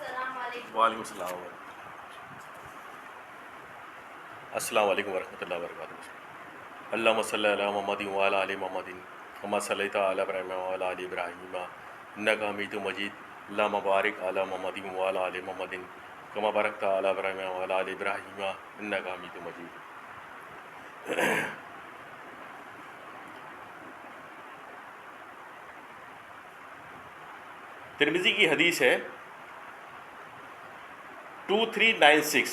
وعلیکم السلام السلام علیکم ورحمۃ اللہ وبرکاتہ۔ اللہم صلی علی محمد وعلی آل محمد کما صلیت علی ابراہیم وعلی آل ابراہیم انک حمید مجید۔ اللہم بارک علی محمد وعلی آل محمد کما بارکت علی ابراہیم وعلی آل ابراہیم انک حمید مجید۔ ترمذی کی حدیث ہے 2396،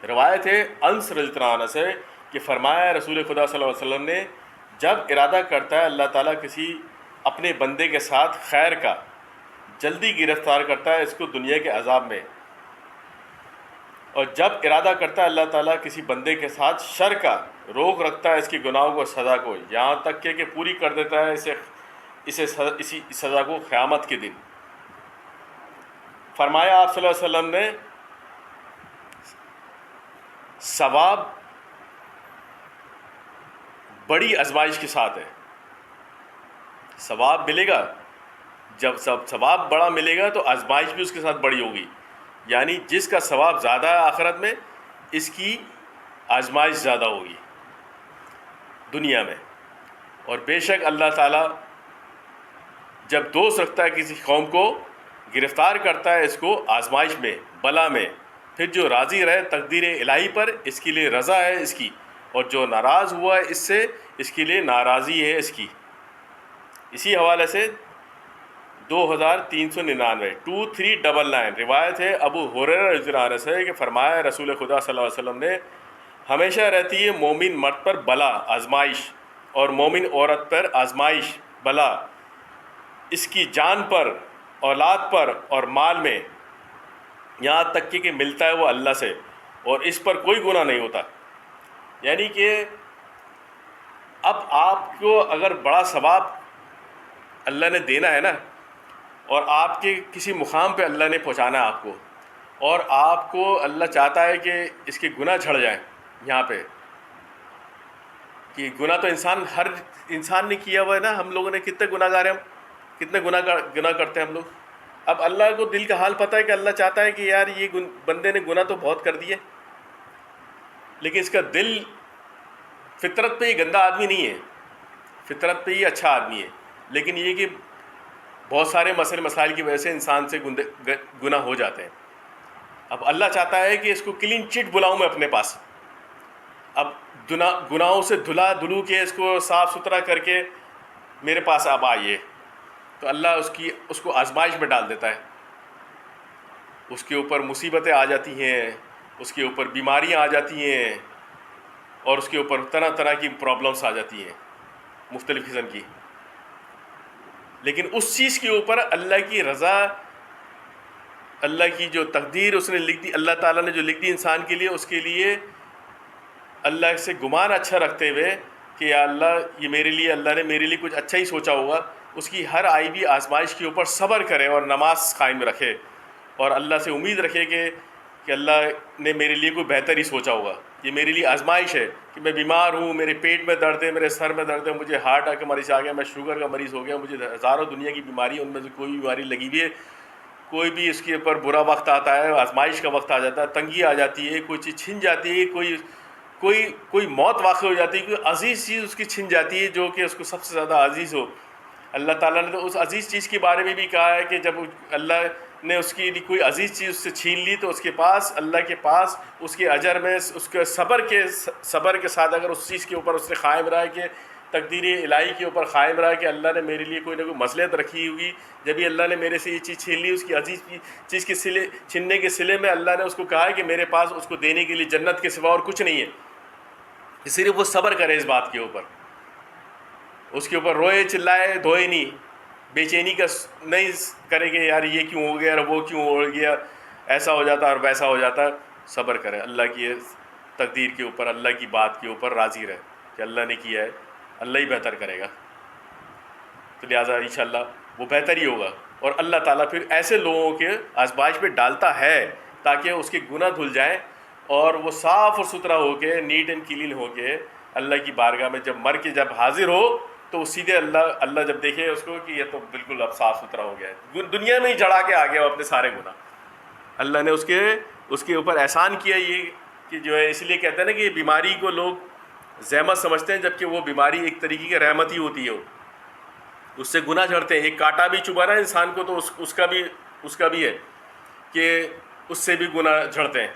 روایت ہے انس رضی اللہ عنہ سے کہ فرمایا رسول خدا صلی اللہ علیہ وسلم نے، جب ارادہ کرتا ہے اللہ تعالیٰ کسی اپنے بندے کے ساتھ خیر کا، جلدی گرفتار کرتا ہے اس کو دنیا کے عذاب میں، اور جب ارادہ کرتا ہے اللہ تعالیٰ کسی بندے کے ساتھ شر کا، روک رکھتا ہے اس کی گناہوں کو، سزا کو، یہاں تک کہ پوری کر دیتا ہے اسی سزا کو قیامت کے دن۔ فرمایا آپ صلی اللہ علیہ وسلم نے، ثواب بڑی آزمائش کے ساتھ ہے۔ ثواب ملے گا، جب ثواب بڑا ملے گا تو آزمائش بھی اس کے ساتھ بڑی ہوگی، یعنی جس کا ثواب زیادہ ہے آخرت میں، اس کی آزمائش زیادہ ہوگی دنیا میں۔ اور بے شک اللہ تعالیٰ جب دوست رکھتا ہے کسی قوم کو، گرفتار کرتا ہے اس کو آزمائش میں، بلا میں، پھر جو راضی رہے تقدیر الہی پر، اس کے لیے رضا ہے اس کی، اور جو ناراض ہوا ہے اس سے، اس کے لیے ناراضی ہے اس کی۔ اسی حوالے سے 2399 2399 روایت ہے ابو ہریرہ رضی اللہ عنہ سے کہ فرمایا رسول خدا صلی اللہ علیہ وسلم نے، ہمیشہ رہتی ہے مومن مرد پر بلا، آزمائش، اور مومن عورت پر آزمائش، بلا، اس کی جان پر، اولاد پر اور مال میں، یہاں تک کہ ملتا ہے وہ اللہ سے، اور اس پر کوئی گناہ نہیں ہوتا۔ یعنی کہ اب آپ کو اگر بڑا ثواب اللہ نے دینا ہے نا، اور آپ کے کسی مقام پہ اللہ نے پہنچانا ہے آپ کو، اور آپ کو اللہ چاہتا ہے کہ اس کے گناہ جھڑ جائیں یہاں پہ، کہ گناہ تو ہر انسان نے کیا ہوا ہے نا، ہم لوگوں نے کتنے گناہ گار ہیں، ہم کتنے گناہ کرتے ہیں ہم لوگ۔ اب اللہ کو دل کا حال پتہ ہے کہ اللہ چاہتا ہے کہ یار یہ بندے نے گناہ تو بہت کر دیے، لیکن اس کا دل فطرت پہ یہ گندا آدمی نہیں ہے، فطرت پہ یہ اچھا آدمی ہے، لیکن یہ کہ بہت سارے مسئلے مسائل کی وجہ سے انسان سے گناہ ہو جاتے ہیں۔ اب اللہ چاہتا ہے کہ اس کو کلین چٹ بلاؤں میں اپنے پاس، اب گناہوں سے دھلا دھلو کے اس کو صاف ستھرا کر کے میرے پاس اب آئیے، تو اللہ اس کو آزمائش میں ڈال دیتا ہے، اس کے اوپر مصیبتیں آ جاتی ہیں، اس کے اوپر بیماریاں آ جاتی ہیں، اور اس کے اوپر طرح طرح کی پرابلمس آ جاتی ہیں مختلف قسم کی، لیکن اس چیز کے اوپر اللہ کی رضا، اللہ کی جو تقدیر اس نے لکھ دی، اللہ تعالیٰ نے جو لکھ دی انسان کے لیے، اس کے لیے اللہ سے گمان اچھا رکھتے ہوئے کہ یا اللہ یہ میرے لیے، اللہ نے میرے لیے کچھ اچھا ہی سوچا ہوگا، اس کی ہر آئی بھی آزمائش کے اوپر صبر کرے اور نماز قائم رکھے، اور اللہ سے امید رکھے کہ اللہ نے میرے لیے کوئی بہتر ہی سوچا ہوگا، یہ میرے لیے آزمائش ہے کہ میں بیمار ہوں، میرے پیٹ میں درد ہے، میرے سر میں درد ہے، مجھے ہارٹ کا مریض آ گیا، میں شوگر کا مریض ہو گیا، مجھے ہزاروں دنیا کی بیماری ہے، ان میں سے کوئی بیماری لگی ہوئی ہے، کوئی بھی اس کے اوپر برا وقت آتا ہے، آزمائش کا وقت آ جاتا ہے، تنگی آ جاتی ہے، کوئی چیز چھن جاتی ہے، کوئی موت واقع ہو جاتی ہے، کوئی عزیز چیز اس کی چھن جاتی ہے جو کہ اس کو سب سے زیادہ عزیز ہو۔ اللہ تعالیٰ نے تو اس عزیز چیز کے بارے میں بھی کہا ہے کہ جب اللہ نے اس کی کوئی عزیز چیز اس سے چھین لی تو اس کے پاس، اللہ کے پاس، اس کے اجر میں، اس کے صبر کے ساتھ اگر اس چیز کے اوپر اس نے قائم رہا کہ تقدیر الہی کے اوپر قائم رہا کہ اللہ نے میرے لیے کوئی نہ کوئی مصلحت رکھی ہوگی، جب ہی اللہ نے میرے سے یہ چیز چھین لی، اس کی عزیز چیز کے سلے چھیننے کے سلے میں اللہ نے اس کو کہا ہے کہ میرے پاس اس کو دینے کے لیے جنت کے سوا اور کچھ نہیں ہے، صرف وہ صبر کرے اس بات کے اوپر، اس کے اوپر روئے چلائے دھوئے نہیں، بے چینی کا نہیں کرے کہ یار یہ کیوں ہو گیا اور وہ کیوں ہو گیا، ایسا ہو جاتا اور ویسا ہو جاتا، صبر کرے اللہ کی تقدیر کے اوپر، اللہ کی بات کے اوپر راضی رہے کہ اللہ نے کیا ہے، اللہ ہی بہتر کرے گا، تو لہٰذا انشاءاللہ وہ بہتر ہی ہوگا۔ اور اللہ تعالیٰ پھر ایسے لوگوں کے آزمائش میں ڈالتا ہے تاکہ اس کے گناہ دھل جائیں اور وہ صاف اور ستھرا ہو کے، نیٹ اینڈ کلین ہو کے اللہ کی بارگاہ میں جب مر کے جب حاضر ہو تو سیدھے اللہ جب دیکھے اس کو کہ یہ تو بالکل اب صاف ستھرا ہو گیا ہے, دنیا میں ہی جڑا کے آ گیا وہ اپنے سارے گناہ. اللہ نے اس کے اوپر احسان کیا یہ کہ جو ہے, اس لیے کہتے ہیں نا کہ بیماری کو لوگ زحمت سمجھتے ہیں, جبکہ وہ بیماری ایک طریقے کی رحمت ہی ہوتی ہے. اس سے گناہ جھڑتے ہیں. ایک کانٹا بھی چبھا رہا ہے انسان کو تو اس کا بھی ہے کہ اس سے بھی گناہ جھڑتے ہیں.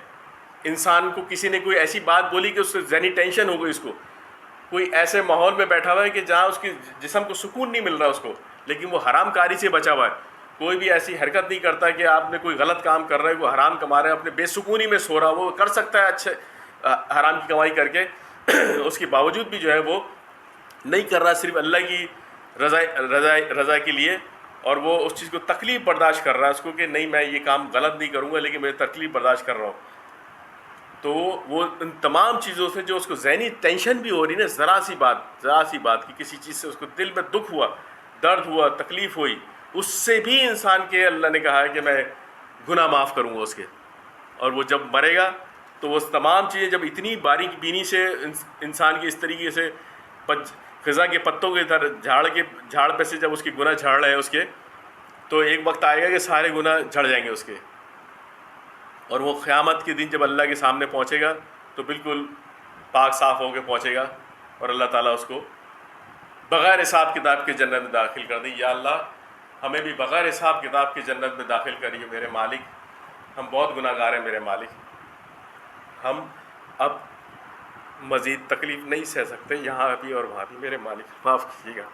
انسان کو کسی نے کوئی ایسی بات بولی کہ اس سے ذہنی ٹینشن ہو گئی, اس کو کوئی ایسے ماحول میں بیٹھا ہوا ہے کہ جہاں اس کی جسم کو سکون نہیں مل رہا اس کو, لیکن وہ حرام کاری سے بچا ہوا ہے. کوئی بھی ایسی حرکت نہیں کرتا کہ آپ نے کوئی غلط کام کر رہا ہے, کوئی حرام کما رہا ہے, اپنے بے سکونی میں سو رہا, وہ کر سکتا ہے اچھے حرام کی کمائی کر کے, اس کے باوجود بھی جو ہے وہ نہیں کر رہا, صرف اللہ کی رضا کے لیے, اور وہ اس چیز کو تکلیف برداشت کر رہا ہے اس کو کہ نہیں میں یہ کام غلط نہیں کروں گا لیکن میں تکلیف برداشت کر رہا ہوں. تو وہ ان تمام چیزوں سے جو اس کو ذہنی ٹینشن بھی ہو رہی نا, ذرا سی بات کہ کسی چیز سے اس کو دل میں دکھ ہوا, درد ہوا, تکلیف ہوئی, اس سے بھی انسان کے اللہ نے کہا ہے کہ میں گناہ معاف کروں گا اس کے. اور وہ جب مرے گا تو وہ تمام چیزیں جب اتنی باریک بینی سے انسان کی اس طریقے سے خزاں کے پتوں کے جھاڑ پہ سے جب اس کے گناہ جھاڑ رہے ہیں اس کے, تو ایک وقت آئے گا کہ سارے گناہ جھڑ جائیں گے اس کے. اور وہ قیامت کے دن جب اللہ کے سامنے پہنچے گا تو بالکل پاک صاف ہو کے پہنچے گا, اور اللہ تعالیٰ اس کو بغیر حساب کتاب کے جنت میں داخل کر دے. یا اللہ ہمیں بھی بغیر حساب کتاب کے جنت میں داخل کریے میرے مالک, ہم بہت گناہ گار ہیں میرے مالک, ہم اب مزید تکلیف نہیں سہ سکتے یہاں بھی اور وہاں بھی, میرے مالک معاف کیجیے گا.